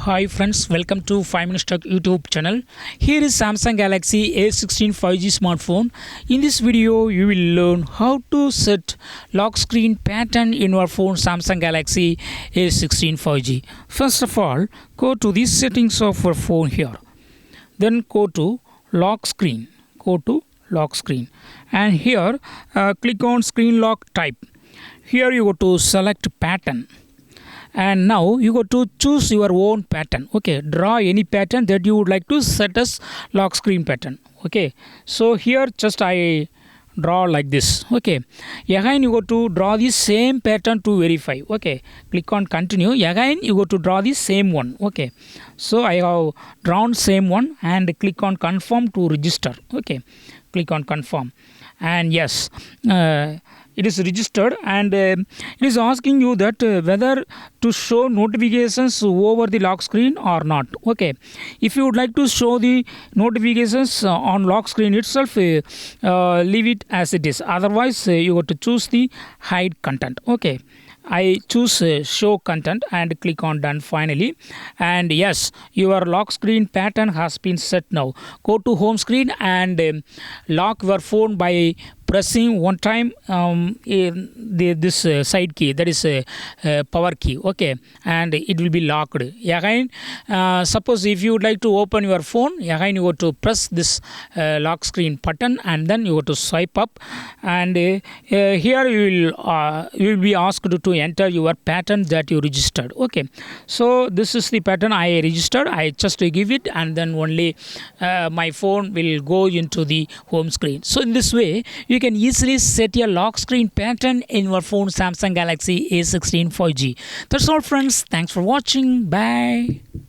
Hi friends, welcome to 5 Minutes Tech YouTube channel. Here is Samsung Galaxy A16 5G smartphone. In this video, you will learn how to set lock screen pattern in your phone Samsung Galaxy A16 5G. First of all, go to the settings of your phone here. Then go to lock screen. And here click on screen lock type. Here you go to select pattern. And now you go to choose your own pattern. Okay, draw any pattern that you would like to set as lock screen pattern. Okay, so here just I draw like this. Okay, again you go to draw the same pattern to verify. Okay, click on continue. Again you go to draw the same one. Okay, so I have drawn same one and click on confirm to register. Okay, click on confirm, and yes, it is registered, and it is asking you that whether to show notifications over the lock screen or not. Okay, if you would like to show the notifications on lock screen itself, leave it as it is. Otherwise you got to choose the hide content. Okay, I choose show content and click on done finally, and yes, your lock screen pattern has been set. Now go to home screen and lock your phone by pressing one time this side key, that is power key. Okay, and it will be locked. Again, suppose if you would like to open your phone, again you go to press this lock screen button and then you go to swipe up, and here you will be asked to enter your pattern that you registered. Okay, so this is the pattern I registered. I just give it, and then only my phone will go into the home screen. So in this way you can easily set your lock screen pattern in your phone Samsung Galaxy A16 5G. That's all friends. Thanks for watching. Bye.